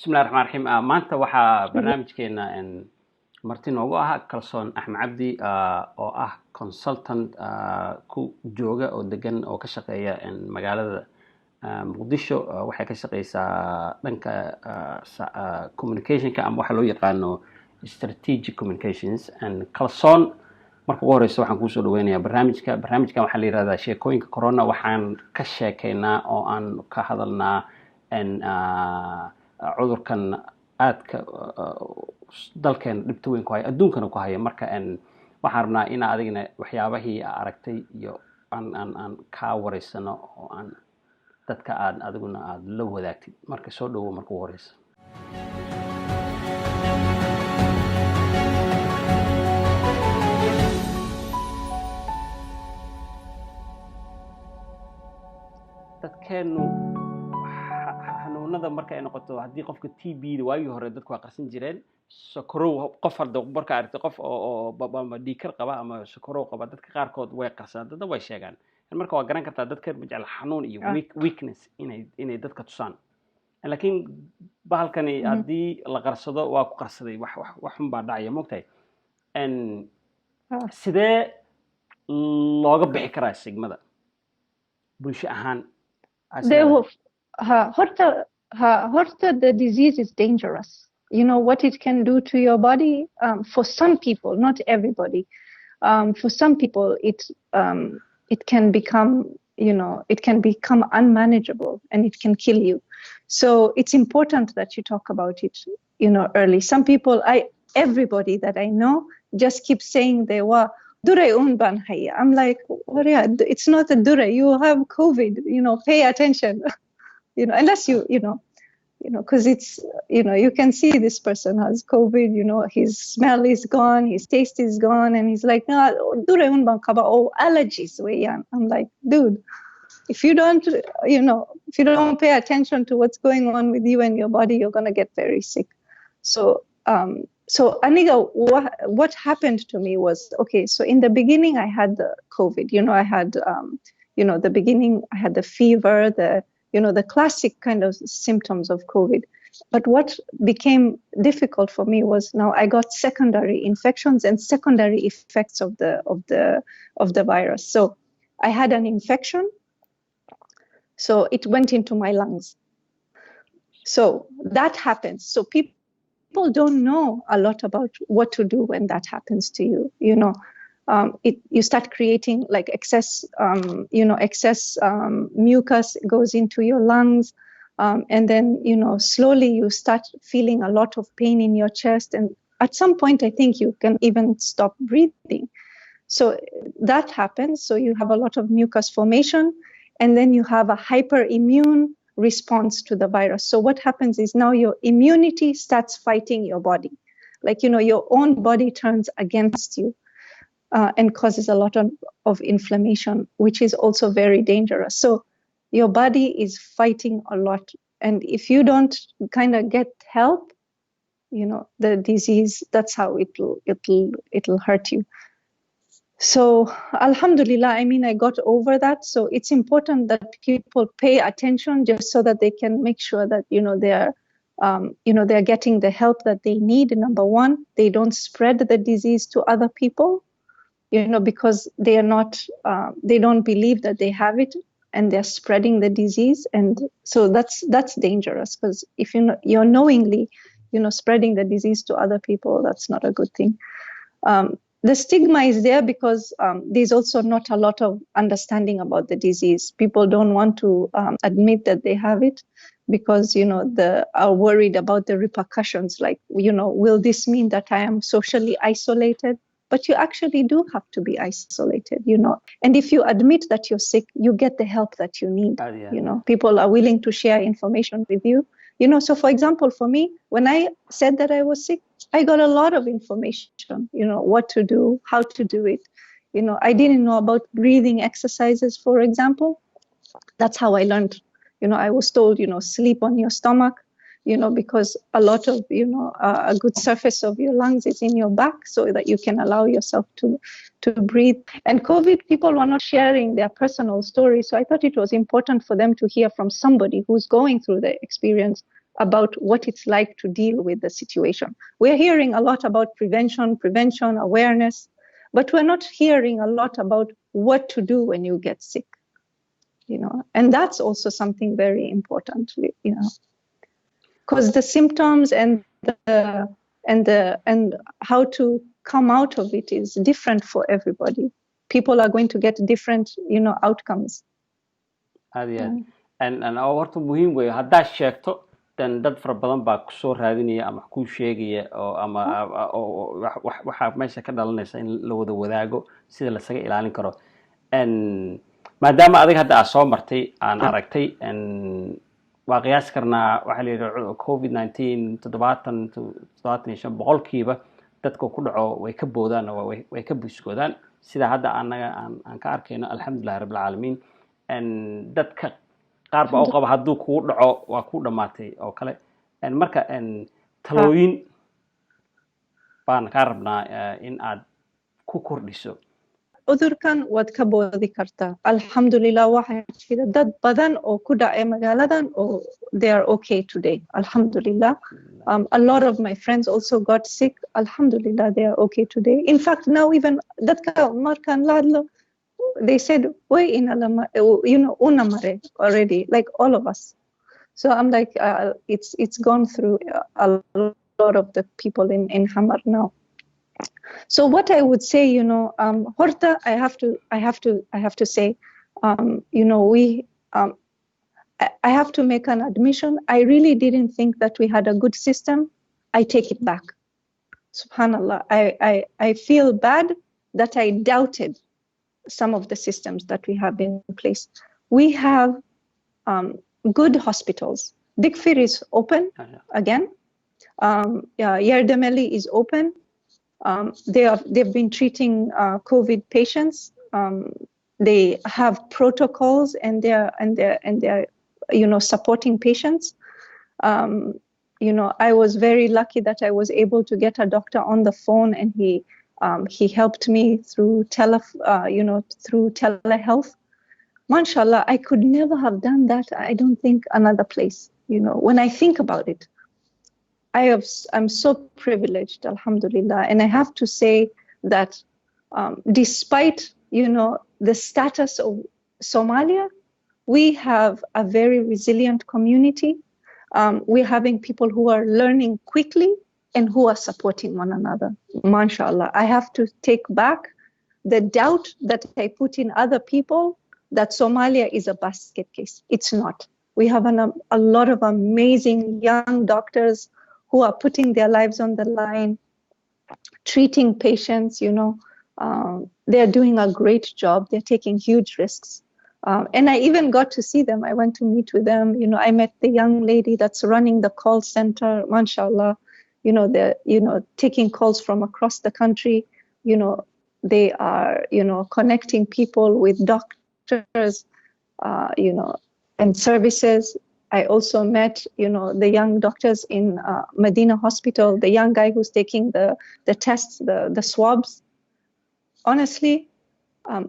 bismillahi raxmaan raxiim maanta waxaa barnaamijkeena marti noogu ah kalsoon axmed cabdi oo ah consultant ku jooga oo degan oo ka shaqeeya magaalada muqdisho. waxay ka shaqeysaa dhanka communicationka ama waxa loo yaqaano strategic communications. kalsoon marka ugu horeysa waxaan kusoo dhaweynayaa barnaamijkan waxaa la yirahdaa sheekooyinka corona. waxaan ka sheekeynaa oo aan ka hadalnaa cudurkan aadka dalkeena dhibta weyn ku haya adduunkana ku haya. marka waxaan rabnaa in adigna waxyaabahii aragtay iyo aan kaa wareysano oo aan dadka adiguna aad la wadaagtid. marka soo dhawow marka ugu horeysa. dadkeenu xanuunada marka ay noqoto haddii qofka TB waagii hore dadku waa qarsan jireen. sokorow qof hadda marka aragtay qof oo dhiikar qaba ama sokorow qaba dadka qaarkood way qarsadaan, dadna way sheegaan. marka waa garan kartaa dadka jecel xanuun iyo weakness inay dadka tusaan. laakiin bahalkani haddii la qarsado waa ku qarsaday wax xun baa dhacaya moogtahay. sidee looga bixi karaa sigmada bulsho ahaan? Horta, the disease is dangerous. You know what it can do to your body. For some people, not everybody. For some people, it can become, unmanageable and it can kill you. So it's important that you talk about it, early. Some people, everybody that I know, just keep saying they were. I'm like, it's not a dura. You have COVID. Pay attention. Unless because it's, you can see this person has COVID, his smell is gone, his taste is gone. And he's like, no, allergies. I'm like, dude, if you don't pay attention to what's going on with you and your body, you're going to get very sick. So Aniga, what happened to me was, okay, so in the beginning I had the COVID, I had, the beginning I had the fever, the classic kind of symptoms of COVID. But what became difficult for me was now I got secondary infections and secondary effects of the virus. So I had an infection, so it went into my lungs. So that happens. So people don't know a lot about what to do when that happens to you. You start creating like excess mucus goes into your lungs, and then slowly you start feeling a lot of pain in your chest, and at some point I think you can even stop breathing. So that happens. So you have a lot of mucus formation, and then you have a hyperimmune response to the virus. So what happens is now your immunity starts fighting your body, like your own body turns against you. And causes a lot of inflammation, which is also very dangerous. So your body is fighting a lot. And if you don't kind of get help, the disease, that's how it'll hurt you. So Alhamdulillah, I got over that. So it's important that people pay attention just so that they can make sure that, they're getting the help that they need. Number one, they don't spread the disease to other people. Because they are not, they don't believe that they have it, and they're spreading the disease, and so that's dangerous. Because if you're knowingly, spreading the disease to other people, that's not a good thing. The stigma is there because there's also not a lot of understanding about the disease. People don't want to admit that they have it because are worried about the repercussions. Like will this mean that I am socially isolated? But you actually do have to be isolated, And if you admit that you're sick, you get the help that you need. People are willing to share information with you. So for example, for me, when I said that I was sick, I got a lot of information, what to do, how to do it. I didn't know about breathing exercises, for example. That's how I learned. I was told, sleep on your stomach. Because a lot of, a good surface of your lungs is in your back so that you can allow yourself to breathe. And COVID, people were not sharing their personal stories. So I thought it was important for them to hear from somebody who's going through the experience about what it's like to deal with the situation. We're hearing a lot about prevention, awareness, but we're not hearing a lot about what to do when you get sick, and that's also something very important, because the symptoms and how to come out of it is different for everybody. People are going to get different, outcomes. and horta muhiim weeye haddaad sheegto dan dad fara badan baa kusoo raadinaya ama kuu sheegaya oo ama waxaa meesha ka dhalanaysa in la wada wadaago sida lasaga ilaalin karo maadaama adiga hadda aad soo martay aan aragtay waa qiyaasi karnaa waxaa la yidhi covid-19 75 boqolkiiba dadka ku dhaco way ka boodaan oo way ka buskoodaan sida hadda anaga aan ka arkayno alxamdulillahi rabbil caalamiin dadka qaar baa u qaba hadduu kugu dhaco waa ku dhamaatay oo kale marka talooyin baan ka rabnaa in aad ku kordhiso cudurkan waad ka boodi kartaa alxamdulilah waxaa jira dad badan oo ku dhacay magaaladan oo they are okay today alxamdulilah a lot of my friends also got sick alxamdulilah they are okay today in fact now even dadka markaan la hadlo they said way una mare already like all of us so I'm like it's gone through a lot of the people in Hamar now. So what I would say, Horta, I have to say, I have to make an admission. I really didn't think that we had a good system. I take it back. Subhanallah, I feel bad that I doubted some of the systems that we have in place. We have good hospitals. Dikfir is open again. Yardemeli is open. They've been treating COVID patients. They have protocols and they're supporting patients. I was very lucky that I was able to get a doctor on the phone and he helped me through telehealth. Mashallah, I could never have done that. I don't think another place. When I think about it. I'm so privileged, alhamdulillah, and I have to say that despite the status of Somalia, we have a very resilient community. We're having people who are learning quickly and who are supporting one another. MashaAllah, I have to take back the doubt that I put in other people that Somalia is a basket case. It's not. We have a lot of amazing young doctors who are putting their lives on the line, treating patients, they're doing a great job. They're taking huge risks. And I even got to see them. I went to meet with them. I met the young lady that's running the call center, mashallah. They're, taking calls from across the country. They are, connecting people with doctors, and services. I also met, the young doctors in Medina Hospital, the young guy who's taking the tests, the swabs. Honestly,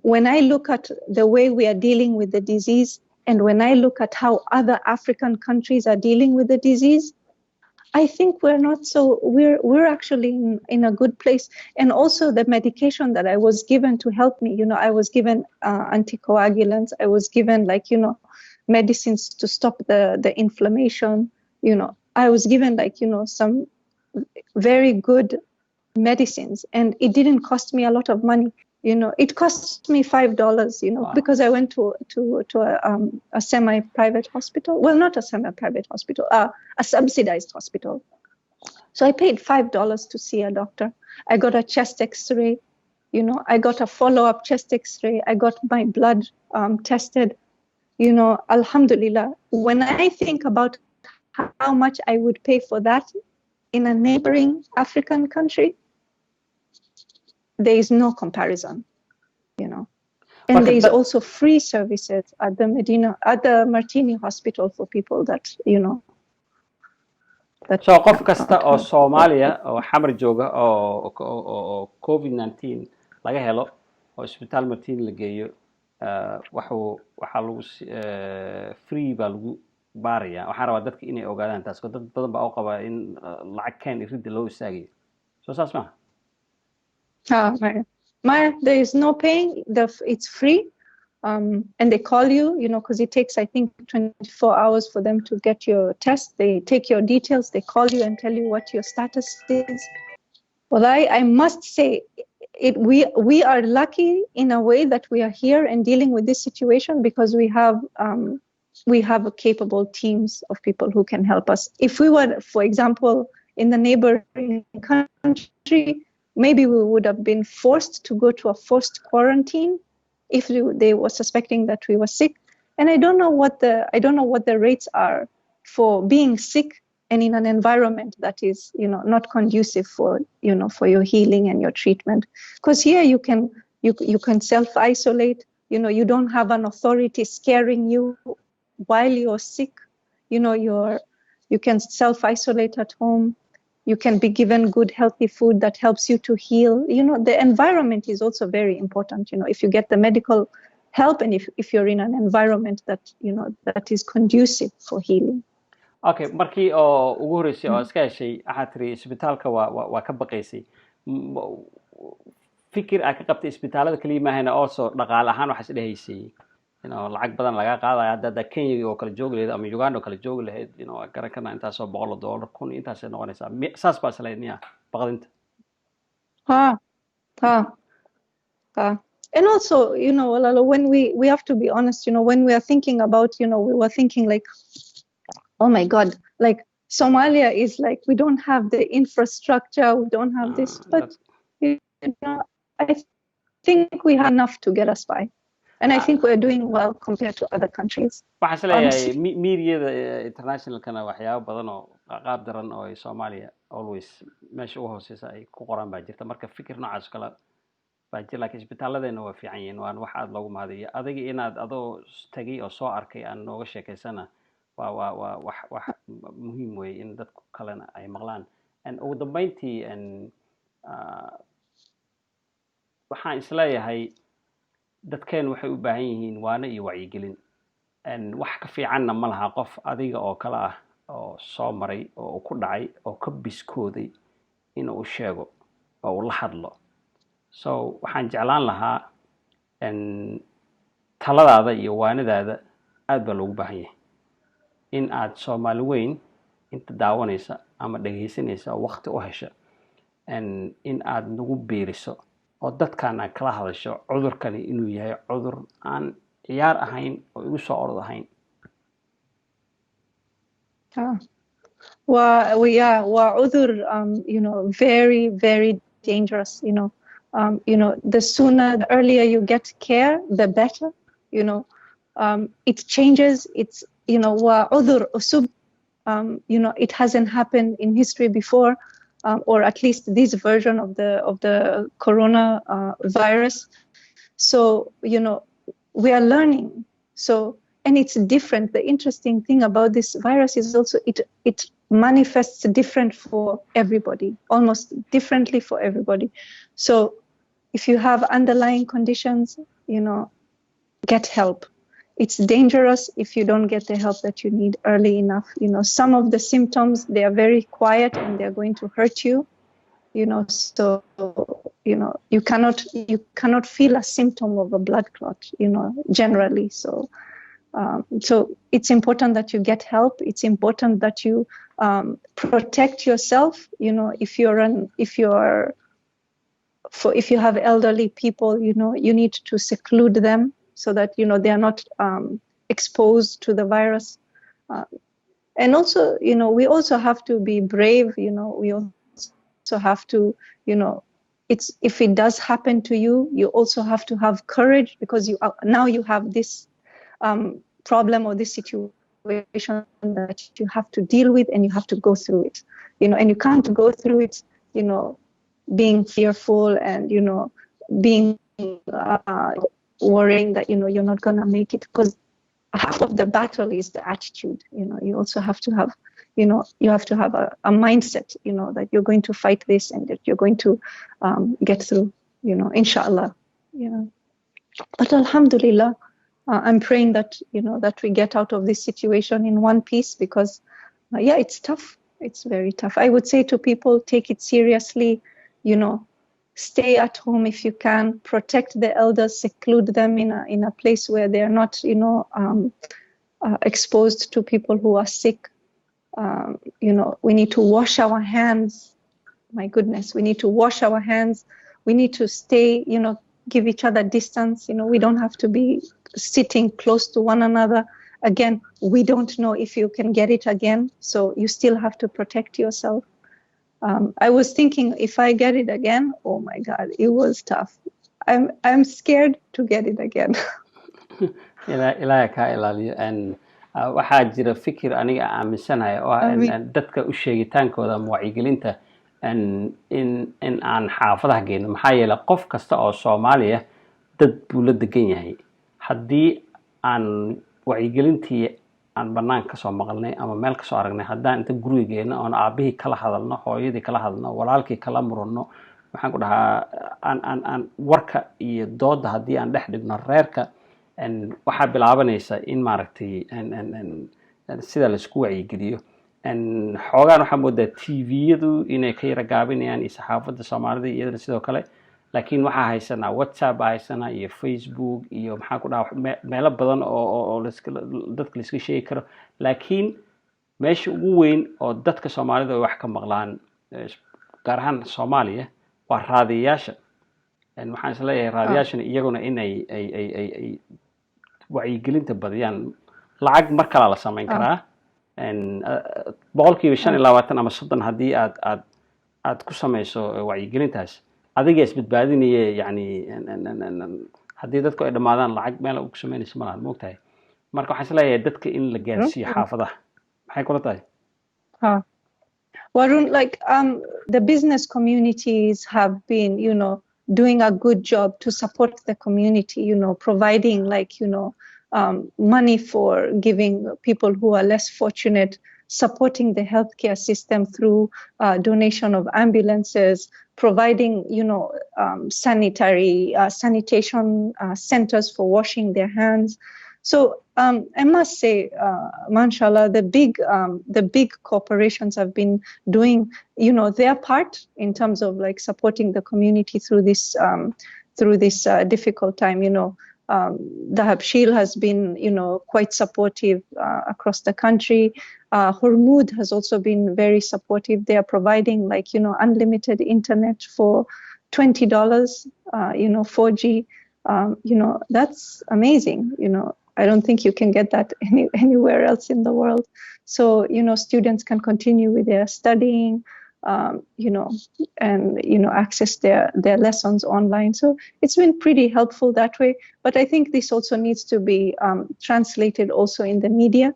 when I look at the way we are dealing with the disease, and when I look at how other African countries are dealing with the disease, I think we're actually in a good place. And also the medication that I was given to help me, I was given anticoagulants, I was given medicines to stop the inflammation. I was given some very good medicines, and it didn't cost me a lot of money. It cost me $5, wow. Because I went to a semi-private hospital. Well, not a semi-private hospital, a subsidized hospital. So I paid $5 to see a doctor. I got a chest X-ray. I got a follow-up chest X-ray. I got my blood tested. Alhamdulillah, when I think about how much I would pay for that in a neighboring African country, there is no comparison, And there is also free services at the Martini Hospital for people that, So qof kasta oo Soomaaliya oo xamar jooga oo COVID-19 laga helo oo isbitaal Martini la geeyo waxa lagu free baa baaraya waxaan rabaa dadka inay ogaadaan taas dad badan baa u qaba in lacag keen iridda loo istaagayo soo saas maaha Maya, there is no paying. It's free. And they call you, because it takes, I think, 24 hours for them to get your test. They take your details, they call you and tell you what your status is. Well, I must say, we are lucky in a way that we are here and dealing with this situation because we have capable teams of people who can help us. If we were, for example, in the neighboring country, maybe we would have been forced to go to a forced quarantine if they were suspecting that we were sick. And I don't know what the rates are for being sick and in an environment that is, not conducive for your healing and your treatment. Because here you can self-isolate. You don't have an authority scaring you while you're sick. You can self-isolate at home. You can be given good, healthy food that helps you to heal. The environment is also very important. If you get the medical help and if you're in an environment that, that is conducive for healing. Okay, markii oo ugu horeysay oo iska heshay waxaad tiri isbitaalka waa ka baqaysay fikir aad ka qabtay isbitaalada kaliya maahayna also dhaqaale ahaan waxaad isdhehaysay lacag badan laga qaadaya hadda Kenya oo kala joogi lahayd ama Uganda oo kala joogi lahayd garan kana intaas oo $100 kun intaas ay noqonaysaa saas baa isleeyahay baqdinta and also Walalo, when we have to be honest, when we are thinking about, we were thinking like, oh my God, like Somalia is like, we don't have the infrastructure, we don't have this, but I think we have enough to get us by. And I think we're doing well compared to other countries. Waxaan isleeyahay media international kana waxyaabo badan oo qaab daran oo Soomaaliya always meesha u hooseysa ay ku qoran baa jirta marka fikir noocaas kala baa jira laakiin isbitaaladena waa fiican yihiin waan wax aad loogu mahadiyo adiga inaad adoo tagay oo soo arkay aan nooga sheekaysana waa wax muhiim weey in dadku kalena ay maqlaan ugu dambeyntii waxaan isleeyahay dadkeen waxay u baahan yihiin waana iyo wacyigelin wax ka fiicanna ma laha qof adiga oo kala ah oo soo maray oo ku dhacay oo ka biskooday inuu sheego oo uu la hadlo so waxaan jeclaan lahaa taladaada iyo waanadaada aad baa loogu baahan yahay in aad Soomaali weyn inta daawanaysa ama dhageysanaysa waqti u hesha in aad nagu beeriso oo dadkana kala hadasho cudurkani inuu yahay cudur aan ciyaar ahayn oo igu soo orod ahayn waa cudur very very dangerous. The sooner, the earlier you get care, the better. It changes. It's waa cudur usub. It hasn't happened in history before. Or at least this version of the corona virus. So we are learning. So and it's different. The interesting thing about this virus is also it manifests different for everybody, almost differently for everybody. So if you have underlying conditions, get help. It's dangerous if you don't get the help that you need early enough. Some of the symptoms, they are very quiet and they're going to hurt you. So you cannot feel a symptom of a blood clot, generally. So it's important that you get help. It's important that you protect yourself. If you have elderly people, you need to seclude them so that they are not exposed to the virus. And also, we also have to be brave. We also have to, if it does happen to you, you also have to have courage because now you have this problem or this situation that you have to deal with and you have to go through it. And you can't go through it, being fearful and being worrying that you're not going to make it, because half of the battle is the attitude. You also have to have you have to have a mindset that you're going to fight this and that you're going to get through, inshallah. But alhamdulillah, I'm praying that, that we get out of this situation in one piece, because yeah, it's tough. It's very tough. I would say to people, take it seriously, stay at home if you can, protect the elders, seclude them in a place where they're not, exposed to people who are sick. We need to wash our hands. My goodness, we need to wash our hands. We need to stay, give each other distance. We don't have to be sitting close to one another. Again, we don't know if you can get it again, so you still have to protect yourself. I was thinking, if I get it again, oh my God, it was tough. I'm scared to get it again. ilaahay ka ilaaliyo waxaa jira fikir aniga aaminsanahay oo dadka u sheegitaankooda ama wacyigelinta in aan xaafadaha geyno maxaa yeelay qof kasta oo Soomaaliya dad buu la degan yahay haddii aan wacyigelintii aan banaan ka soo maqalnay ama meel ka soo aragnay haddaan inta gurigeena oo aabihii kala hadalno hooyadii kala hadalno walaalkii kala murano waxaan ku dhahaa aan warka iyo dooda haddii aan dhex dhigno reerka waxaa bilaabanaysa in maaragtay sida la isku wacyigeliyo xoogaan waxaa moodaa TV-yadu inay ka yara gaabinayaan iyo saxaafadda Soomaalida iyadana sidoo kale laakiin waxaa haysanaa WhatsApp haysanaa iyo Facebook iyo maxaa ku dhahaa meelo badan oo dadka la iska sheegi karo laakiin meesha ugu weyn oo dadka Soomaalida wax ka maqlaan gaar ahaan Soomaaliya waa raadiyaasha waxaan is leeyahay raadiyaashana iyaguna inay ay wacyigelinta badiyaan lacag mar kale la samayn karaa boqolkiiba 25 ama 30 haddii aad ku samayso wacyigelintaas adiga isbadbaadinaya yani haddii dadku ay dhamaadaan lacag meel ugu samaynayso ma lahan moogtahay marka waxaan is leeyahay dadka in la gaarsiiyo xaafadaha maxay kula tahay Warun, the business communities have been, doing a good job to support the community, providing money for giving people who are less fortunate, supporting the healthcare system through donation of ambulances, providing, sanitation centers for washing their hands. So I must say, mashallah, the big corporations have been doing, their part in terms of supporting the community through this difficult time. Dahab Shield has been, quite supportive across the country. Hormud has also been very supportive. They are providing unlimited internet for $20, 4G. That's amazing. I don't think you can get that anywhere else in the world. So, students can continue with their studying, and, access their lessons online. So it's been pretty helpful that way. But I think this also needs to be translated also in the media,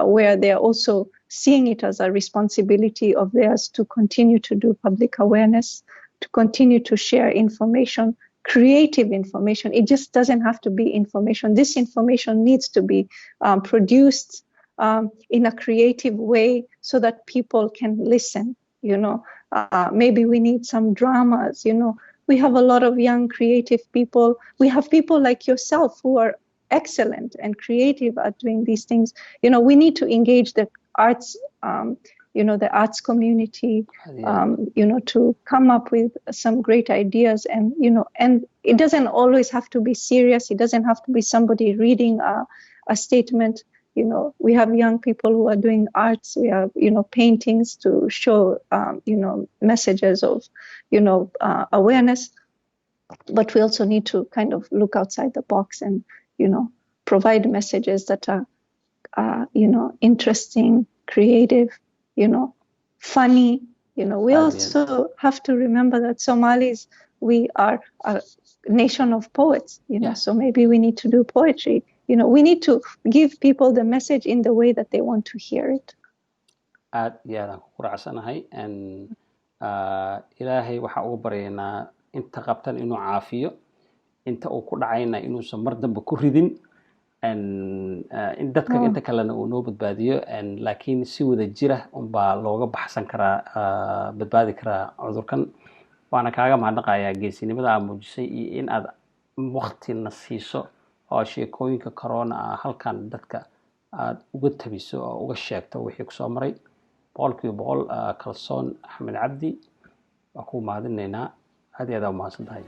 where they're also seeing it as a responsibility of theirs to continue to do public awareness, to continue to share information, creative information. It just doesn't have to be information. This information needs to be produced in a creative way so that people can listen. Maybe we need some dramas. We have a lot of young creative people. We have people like yourself who are excellent and creative at doing these things. We need to engage the arts the arts community, to come up with some great ideas. And, and it doesn't always have to be serious. It doesn't have to be somebody reading a statement. We have young people who are doing arts. We have, paintings to show, messages of, awareness. But we also need to kind of look outside the box and, provide messages that are, interesting, creative, funny. We also have to remember that Somalis, we are a nation of poets, so maybe we need to do poetry. We need to give people the message in the way that they want to hear it. aad ku raacsanahay ilaahay waxa uu baryaynaa inta qabtan inuu caafiyo inta uu ku dhacayna inuusan mar dambe ku ridin in dadka inta kalena uu noo badbaadiyo laakiin si wada jira baa looga baxsan karaa badbaadi karaa cudurkan waana kaaga mahadnaqayaa geesinimada aad muujisay iyo in aad waqti na siiso oo sheekooyinka corona ah halkan dadka aad uga tabiso oo uga sheegto wixii ku soo maray boqolkiiba boqol kalsoon axmed cabdi waa ku mahadinaynaa aad iyo aad u mahadsantahay